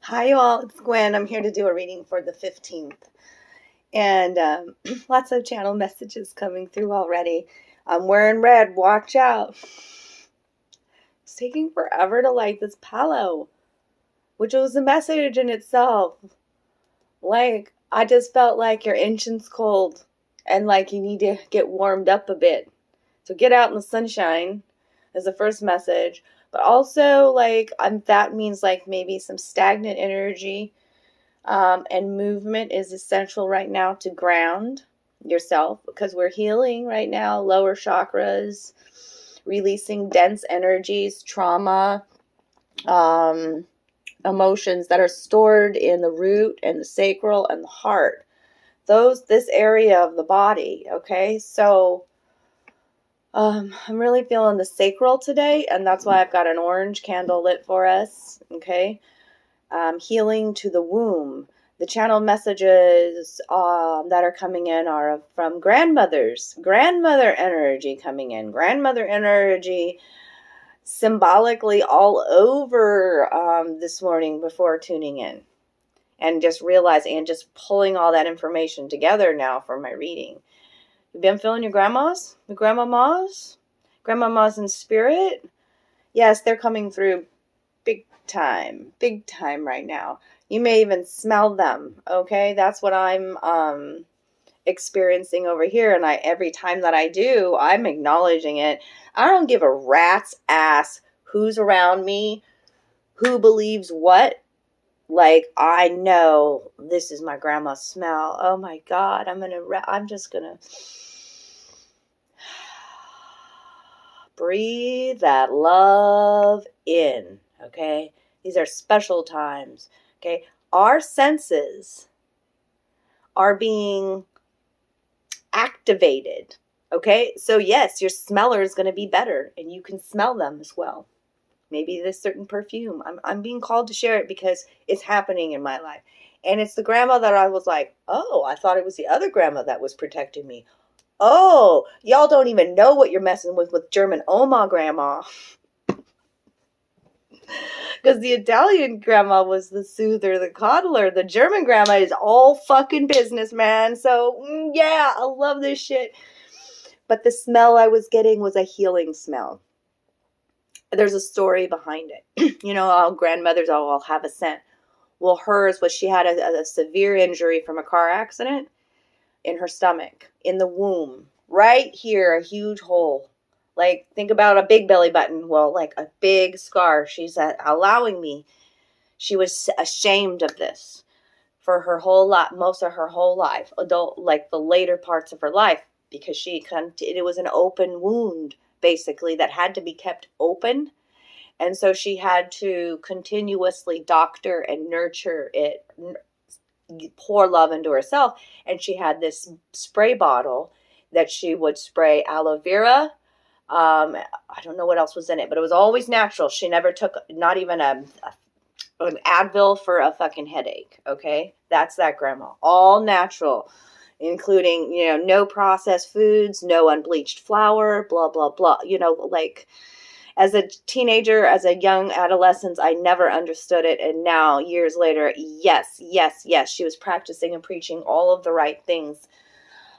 Hi, you all. It's Gwen. I'm here to do a reading for the 15th. And lots of channel messages coming through already. I'm wearing red. Watch out. It's taking forever to light this palo, which was a message in itself. Like, I just felt like your engine's cold and like you need to get warmed up a bit. So get out in the sunshine is the first message. But also, like, that means like maybe some stagnant energy. And movement is essential right now to ground yourself because we're healing right now, lower chakras, releasing dense energies, trauma, emotions that are stored in the root and the sacral and the heart. This area of the body, okay? So I'm really feeling the sacral today, and that's why I've got an orange candle lit for us, okay? Healing to the womb. The channel messages that are coming in are from grandmothers. Grandmother energy coming in. Grandmother energy symbolically all over this morning before tuning in. And just realizing and just pulling all that information together now for my reading. You've been feeling your grandmas? The grandmamas? Grandmamas in spirit? Yes, they're coming through big time right now. You may even smell them, okay? That's what I'm experiencing over here, and every time that I do, I'm acknowledging it. I don't give a rat's ass who's around me, who believes what. Like, I know this is my grandma's smell. Oh my God, I'm just gonna breathe that love in, okay? These are special times, okay? Our senses are being activated, okay? So yes, your smeller is going to be better, and you can smell them as well. Maybe this certain perfume. I'm being called to share it because it's happening in my life. And it's the grandma that I was like, oh, I thought it was the other grandma that was protecting me. Oh, y'all don't even know what you're messing with German Oma grandma. Because the Italian grandma was the soother, the coddler. The German grandma is all fucking business, man. So, yeah, I love this shit. But the smell I was getting was a healing smell. There's a story behind it. You know, all grandmothers all have a scent. Well, hers was she had a severe injury from a car accident in her stomach, in the womb. Right here, a huge hole. Like, think about a big belly button. Well, like a big scar. She's allowing me. She was ashamed of this for her whole life, most of her whole life, adult, like the later parts of her life, because it was an open wound, basically, that had to be kept open. And so she had to continuously doctor and nurture it, pour love into herself. And she had this spray bottle that she would spray aloe vera. I don't know what else was in it, but it was always natural. She never took not even an Advil for a fucking headache. Okay, that's that grandma. All natural, including, you know, no processed foods, no unbleached flour, blah blah blah. You know, like, as a teenager, as a young adolescent, I never understood it. And now, years later, yes, she was practicing and preaching all of the right things.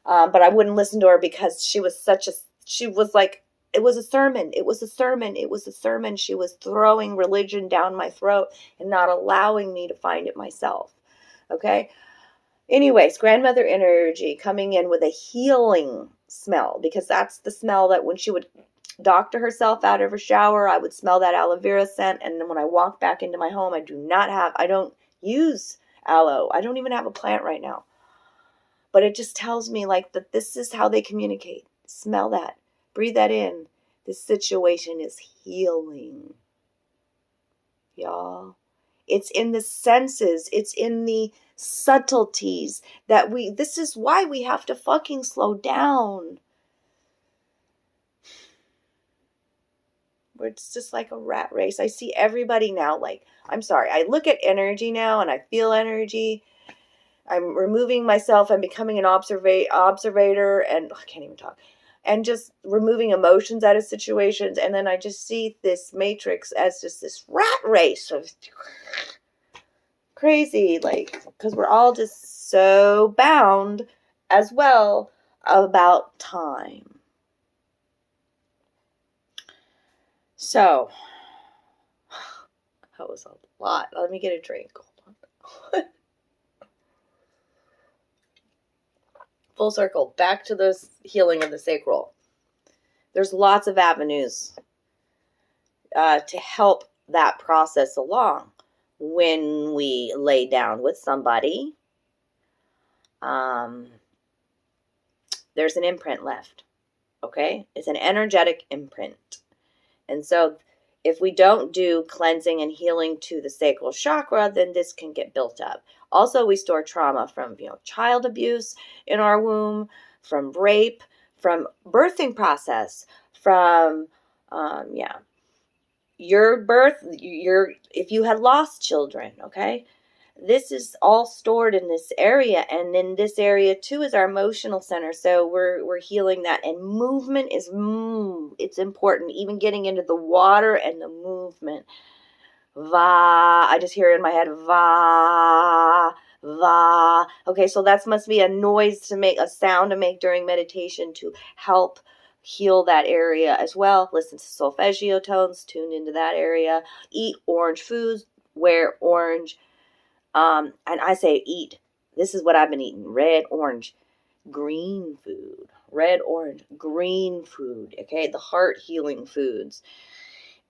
But I wouldn't listen to her because she was like, it was a sermon. It was a sermon. It was a sermon. She was throwing religion down my throat and not allowing me to find it myself. Okay? Anyways, grandmother energy coming in with a healing smell, because that's the smell that when she would doctor herself out of her shower, I would smell that aloe vera scent. And then when I walk back into my home, I don't use aloe. I don't even have a plant right now. But it just tells me like that this is how they communicate. Smell that. Breathe that in. This situation is healing. Y'all. It's in the senses. It's in the subtleties that this is why we have to fucking slow down. Where it's just like a rat race. I see everybody now, like, I'm sorry, I look at energy now and I feel energy. I'm removing myself and becoming an observator, and I can't even talk. And just removing emotions out of situations. And then I just see this matrix as just this rat race of crazy, like, because we're all just so bound as well about time. So, that was a lot. Let me get a drink. Hold on. Full circle, back to the healing of the sacral. There's lots of avenues to help that process along. When we lay down with somebody, there's an imprint left, okay? It's an energetic imprint. And so if we don't do cleansing and healing to the sacral chakra, then this can get built up. Also, we store trauma from, child abuse in our womb, from rape, from birthing process, from, your birth, if you had lost children, okay? This is all stored in this area, and in this area too is our emotional center. So we're healing that, and movement is it's important. Even getting into the water and the movement. Va, I just hear it in my head. Va, va. Okay, so that must be a noise to make, a sound to make during meditation to help heal that area as well. Listen to solfeggio tones, tune into that area. Eat orange foods, wear orange. And I say eat. This is what I've been eating. Red, orange, green food. Red, orange, green food. Okay, the heart healing foods.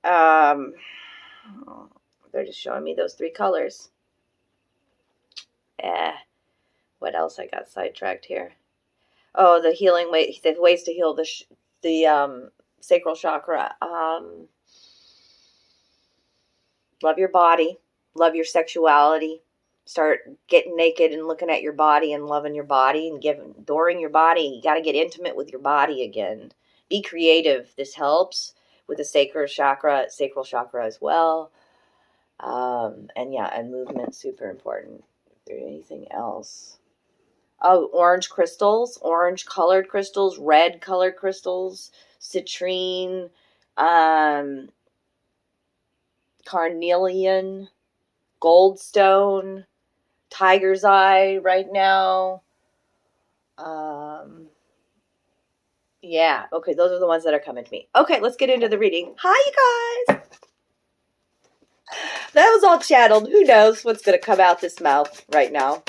They're just showing me those 3 colors. What else? I got sidetracked here. Oh, the healing way, the ways to heal the sacral chakra. Love your body. Love your sexuality. Start getting naked and looking at your body and loving your body and adoring your body. You got to get intimate with your body again. Be creative. This helps with the sacral chakra as well. And movement, super important. Is there anything else? Oh, orange crystals, orange colored crystals, red colored crystals, citrine, carnelian, goldstone, tiger's eye right now. Okay, those are the ones that are coming to me. Okay, let's get into the reading. Hi, you guys. That was all channeled. Who knows what's going to come out this mouth right now.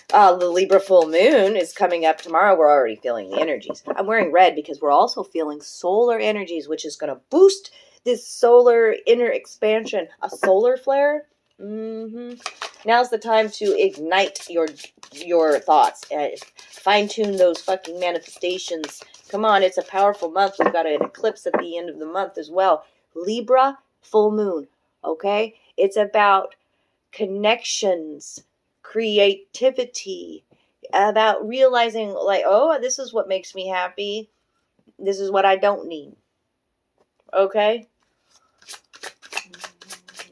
The Libra full moon is coming up tomorrow. We're already feeling the energies. I'm wearing red because we're also feeling solar energies, which is going to boost this solar inner expansion. A solar flare. Now's the time to ignite your thoughts and fine-tune those fucking manifestations. Come on, it's a powerful month. We've got an eclipse at the end of the month as well. Libra full moon. Okay? It's about connections, creativity, about realizing like, oh, this is what makes me happy. This is what I don't need. Okay?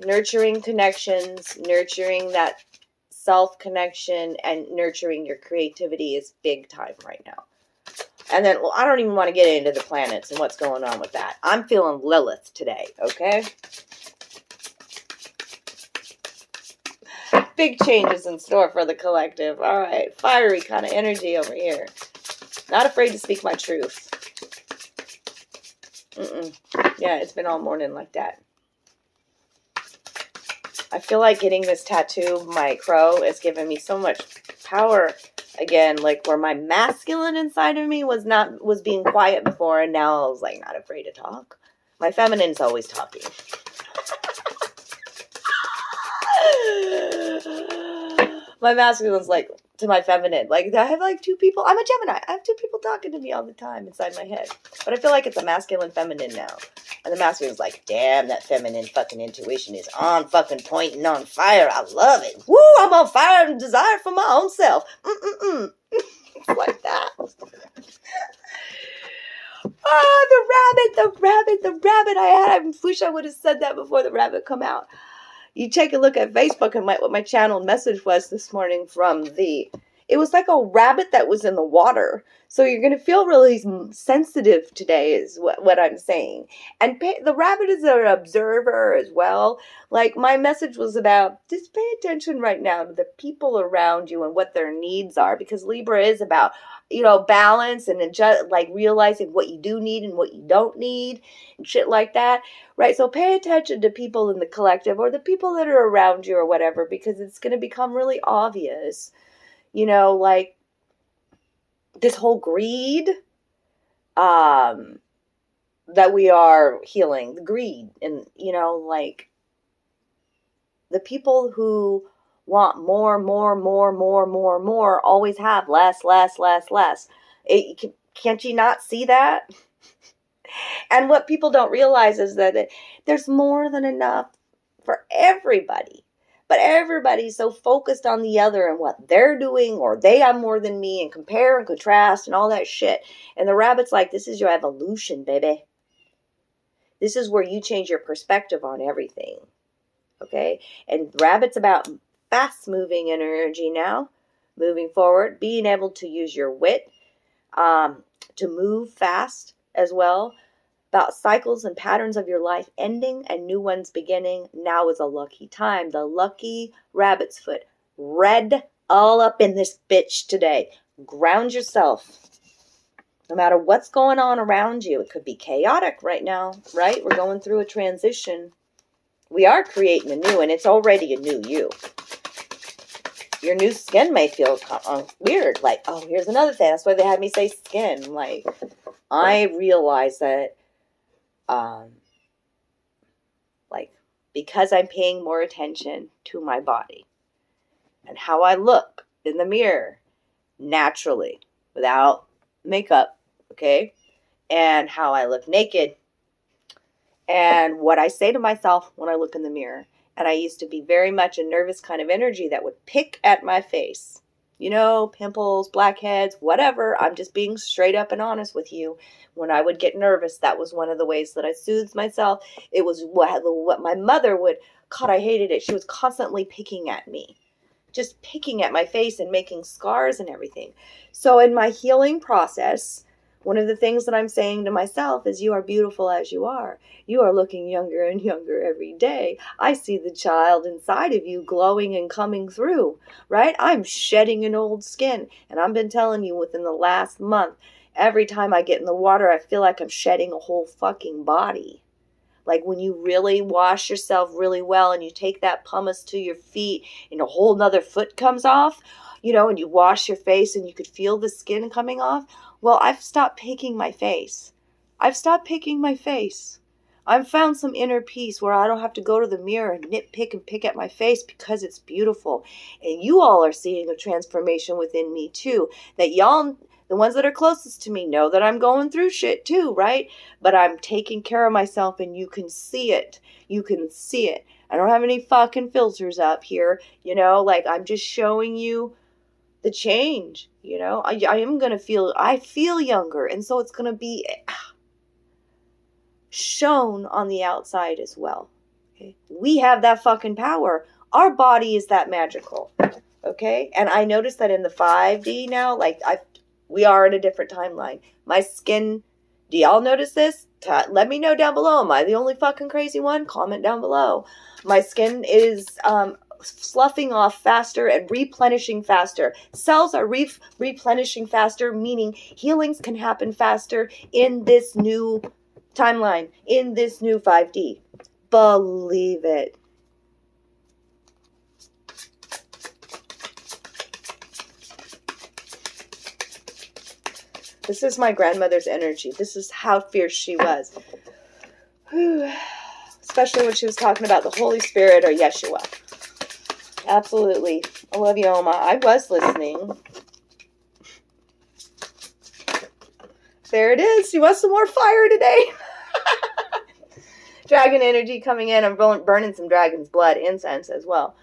Nurturing connections, nurturing that self-connection, and nurturing your creativity is big time right now. And then, I don't even want to get into the planets and what's going on with that. I'm feeling Lilith today, okay? Big changes in store for the collective. All right, fiery kind of energy over here. Not afraid to speak my truth. Yeah, it's been all morning like that. I feel like getting this tattoo, my crow, is giving me so much power again, like where my masculine inside of me was being quiet before, and now I was like not afraid to talk. My feminine's always talking. My masculine's like to my feminine, like I have like 2 people. I'm a Gemini. I have 2 people talking to me all the time inside my head. But I feel like it's a masculine feminine now. And the masculine's like, damn, that feminine fucking intuition is on fucking point and on fire. I love it. Woo, I'm on fire and desire for my own self. It's like that. The rabbit. I wish I would have said that before the rabbit come out. You take a look at Facebook and what my channel message was this morning from the It was like a rabbit that was in the water. So you're going to feel really sensitive today is what I'm saying. And the rabbit is an observer as well. Like my message was about just pay attention right now to the people around you and what their needs are, because Libra is about, balance and like realizing what you do need and what you don't need and shit like that. Right. So pay attention to people in the collective or the people that are around you or whatever, because it's going to become really obvious, like this whole greed, that we are healing, the greed, and, like the people who want more, always have less. Can't you not see that? And what people don't realize is that there's more than enough for everybody. But everybody's so focused on the other and what they're doing, or they have more than me, and compare and contrast and all that shit. And the rabbit's like, this is your evolution, baby. This is where you change your perspective on everything. Okay? And rabbit's about fast moving energy now, moving forward, being able to use your wit, to move fast as well. About cycles and patterns of your life ending and new ones beginning. Now is a lucky time. The lucky rabbit's foot. Red all up in this bitch today. Ground yourself. No matter what's going on around you. It could be chaotic right now, right? We're going through a transition. We are creating a new, and it's already a new you. Your new skin may feel weird. Like, oh, here's another thing. That's why they had me say skin. Like, I realize that because I'm paying more attention to my body and how I look in the mirror naturally without makeup, okay, and how I look naked and what I say to myself when I look in the mirror. And I used to be very much a nervous kind of energy that would pick at my face. Pimples, blackheads, whatever. I'm just being straight up and honest with you. When I would get nervous, that was one of the ways that I soothed myself. It was what my mother would, God, I hated it. She was constantly picking at me. Just picking at my face and making scars and everything. So in my healing process, one of the things that I'm saying to myself is, you are beautiful as you are. You are looking younger and younger every day. I see the child inside of you glowing and coming through, right? I'm shedding an old skin. And I've been telling you within the last month, every time I get in the water, I feel like I'm shedding a whole fucking body. Like when you really wash yourself really well and you take that pumice to your feet and a whole nother foot comes off, and you wash your face and you could feel the skin coming off. Well, I've stopped picking my face. I've found some inner peace where I don't have to go to the mirror and nitpick and pick at my face because it's beautiful. And you all are seeing a transformation within me too. That y'all, the ones that are closest to me, know that I'm going through shit too, right? But I'm taking care of myself and you can see it. You can see it. I don't have any fucking filters up here, like I'm just showing you the change, I feel younger. And so it's going to be shown on the outside as well. Okay? We have that fucking power. Our body is that magical. Okay. And I noticed that in the 5D now, we are in a different timeline. My skin, do y'all notice this? Let me know down below. Am I the only fucking crazy one? Comment down below. My skin is, sloughing off faster and replenishing faster. Cells are replenishing faster, meaning healings can happen faster in this new timeline, in this new 5D. Believe it. This is my grandmother's energy. This is how fierce she was. Especially when she was talking about the Holy Spirit or Yeshua. Absolutely. I love you, Oma. I was listening. There it is. You want some more fire today? Dragon energy coming in. I'm burning some dragon's blood incense as well.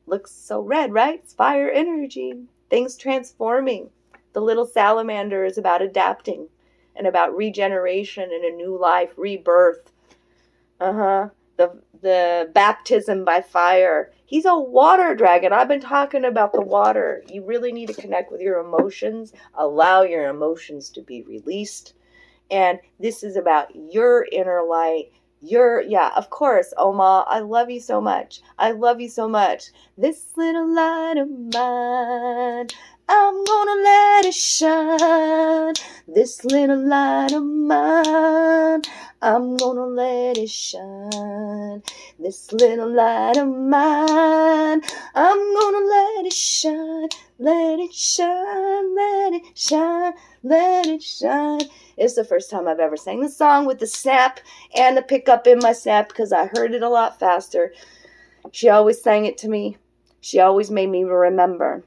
Looks so red, right? It's fire energy. Things transforming. The little salamander is about adapting and about regeneration and a new life, rebirth. The the baptism by fire. He's a water dragon. I've been talking about the water. You really need to connect with your emotions. Allow your emotions to be released. And this is about your inner light. Of course, Oma, I love you so much. I love you so much. This little light of mine, I'm gonna let it shine. This little light of mine, I'm gonna let it shine. This little light of mine, I'm gonna let it shine. Let it shine, let it shine, let it shine. It's the first time I've ever sang the song with the snap and the pickup in my snap because I heard it a lot faster. She always sang it to me. She always made me remember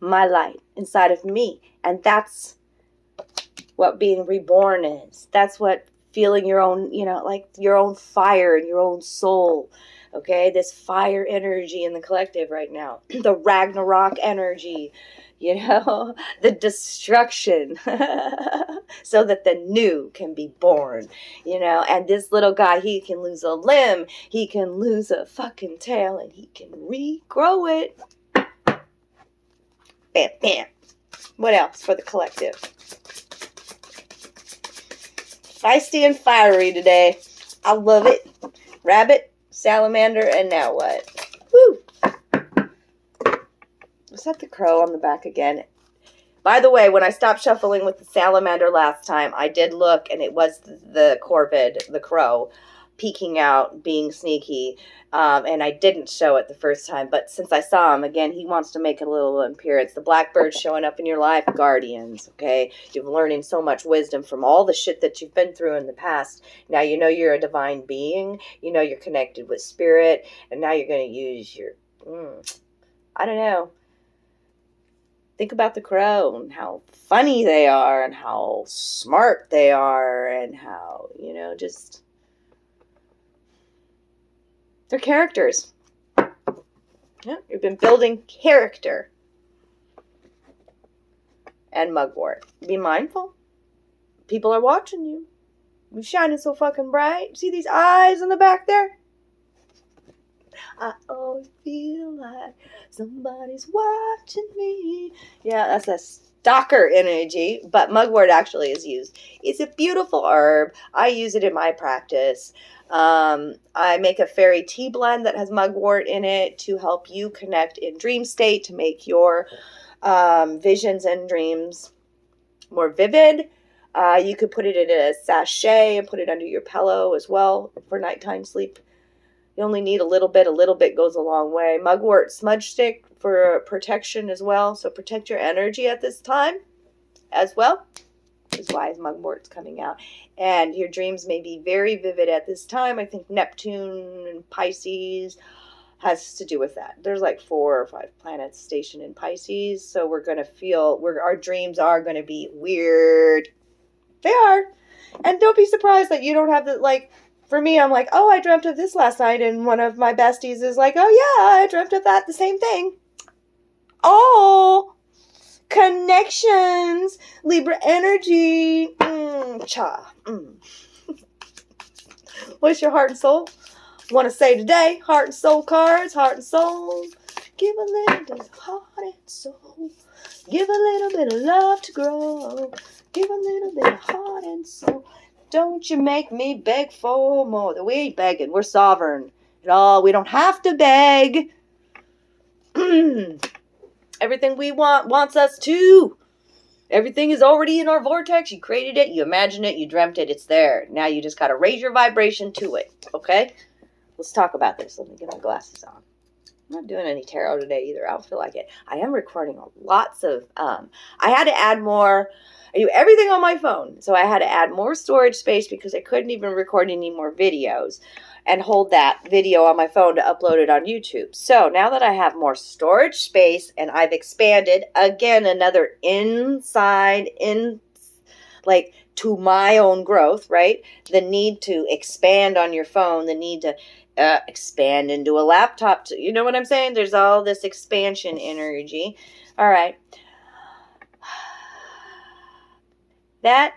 my light inside of me. And that's what being reborn is. That's what feeling your own, like your own fire in your own soul. Okay, this fire energy in the collective right now. The Ragnarok energy. The destruction so that the new can be born, and this little guy, he can lose a limb, he can lose a fucking tail, and he can regrow it. Bam, bam. What else for the collective? Feisty and fiery today. I love it. Rabbit, salamander, and now what? Woo! Was that the crow on the back again? By the way, when I stopped shuffling with the salamander last time, I did look, and it was the corvid, the crow, peeking out, being sneaky, and I didn't show it the first time, but since I saw him, again, he wants to make a little appearance. The blackbird showing up in your life, guardians, okay? You're learning so much wisdom from all the shit that you've been through in the past. Now you know you're a divine being, you're connected with spirit, and now you're going to use your, I don't know. Think about the crow and how funny they are and how smart they are and how, just... They're characters. Yeah, you've been building character. And mugwort. Be mindful. People are watching you. You're shining so fucking bright. See these eyes in the back there? I always feel like somebody's watching me. Yeah, that's a stalker energy, but mugwort actually is used. It's a beautiful herb. I use it in my practice. I make a fairy tea blend that has mugwort in it to help you connect in dream state, to make your visions and dreams more vivid. You could put it in a sachet and put it under your pillow as well for nighttime sleep. You only need a little bit goes a long way. Mugwort smudge stick for protection as well. So protect your energy at this time as well. Is why mugwort's coming out. And your dreams may be very vivid at this time. I think Neptune and Pisces has to do with that. There's like 4 or 5 planets stationed in Pisces. So we're going to feel, our dreams are going to be weird. They are. And don't be surprised that you don't have the, for me, I'm like, oh, I dreamt of this last night, and one of my besties is like, oh, yeah, I dreamt of that, the same thing. Oh, connections, Libra energy, cha. What's your heart and soul want to say today? Heart and soul cards, heart and soul. Give a little bit of heart and soul. Give a little bit of love to grow. Give a little bit of heart and soul. Don't you make me beg for more. We ain't begging. We're sovereign at all. We don't have to beg. Everything we want wants us to. Everything is already in our vortex. You created it. You imagined it. You dreamt it. It's there. Now you just got to raise your vibration to it. Okay? Let's talk about this. Let me get my glasses on. I'm not doing any tarot today either. I don't feel like it. I am recording lots of... I had to add more... I do everything on my phone. So I had to add more storage space because I couldn't even record any more videos and hold that video on my phone to upload it on YouTube. So now that I have more storage space and I've expanded, again, another to my own growth, right? The need to expand on your phone, the need to expand into a laptop. You know what I'm saying? There's all this expansion energy. All right. That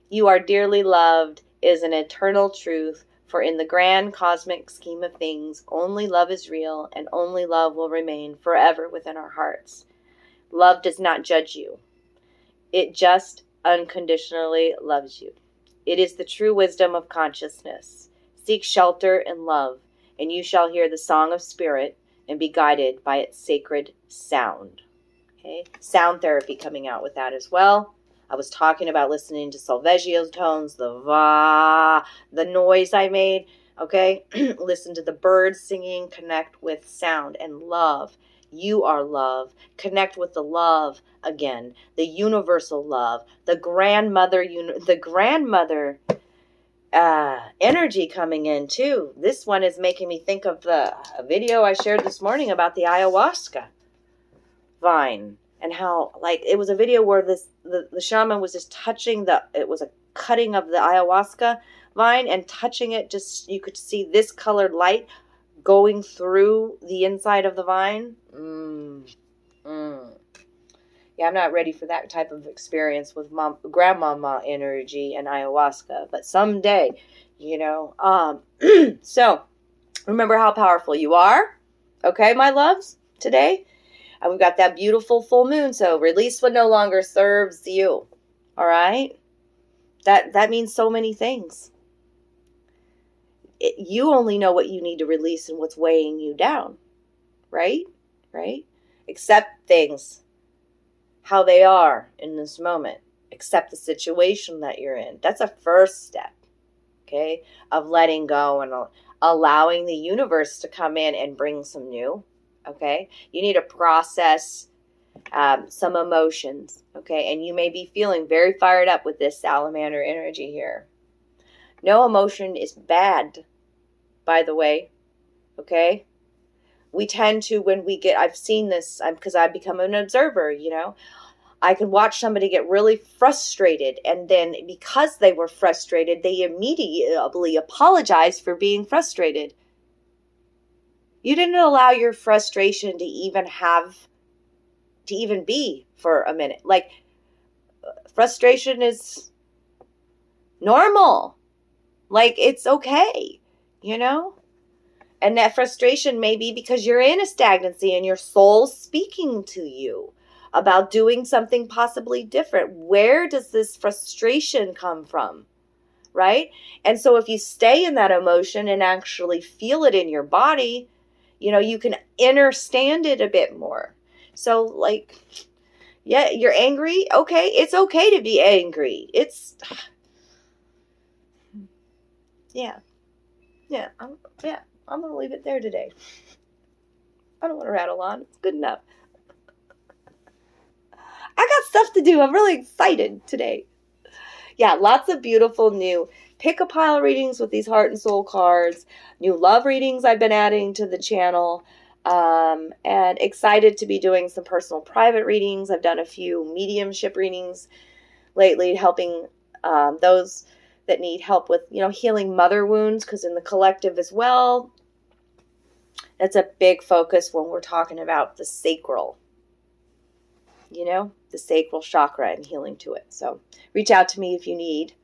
you are dearly loved is an eternal truth For in the grand cosmic scheme of things, only love is real, and only love will remain forever within our hearts. Love does not judge you. It just unconditionally loves you. It is the true wisdom of consciousness. Seek shelter in love, and you shall hear the song of spirit and be guided by its sacred sound. Okay? Sound therapy coming out with that as well. I was talking about listening to solfeggio tones, the va, the noise I made. Okay? Listen to the birds singing, connect with sound and love. You are love. Connect with the love again. The universal love. The grandmother energy coming in too. This one is making me think of a video I shared this morning about the ayahuasca vine, and how, like, it was a video where the shaman was just touching it was a cutting of the ayahuasca vine and touching it, just you could see this colored light going through the inside of the vine. Yeah, I'm not ready for that type of experience with grandmama energy and ayahuasca, but someday, So, remember how powerful you are, okay, my loves, today? And we've got that beautiful full moon, so release what no longer serves you, all right? That means so many things. You only know what you need to release and what's weighing you down, right? Right? Accept things how they are in this moment. Accept the situation that you're in. That's a first step, okay, of letting go and allowing the universe to come in and bring some new, okay? You need to process some emotions, okay? And you may be feeling very fired up with this salamander energy here. No emotion is bad, by the way, okay? We tend to, when we get, I've seen this, because I've become an observer, I can watch somebody get really frustrated, and then because they were frustrated, they immediately apologize for being frustrated. You didn't allow your frustration to even be for a minute. Like, frustration is normal. Like, it's okay, And that frustration may be because you're in a stagnancy and your soul's speaking to you about doing something possibly different. Where does this frustration come from? Right? And so if you stay in that emotion and actually feel it in your body, you can understand it a bit more. So, like, yeah, you're angry. Okay. It's okay to be angry. I'm going to leave it there today. I don't want to rattle on. It's good enough. I got stuff to do. I'm really excited today. Yeah, lots of beautiful new pick-a-pile readings with these heart and soul cards. New love readings I've been adding to the channel. And excited to be doing some personal private readings. I've done a few mediumship readings lately, helping those that need help with, healing mother wounds, because in the collective as well, that's a big focus when we're talking about the sacral, the sacral chakra and healing to it. So reach out to me if you need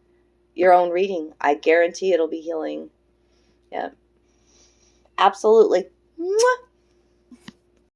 your own reading. I guarantee it'll be healing. Yeah, absolutely. Mwah!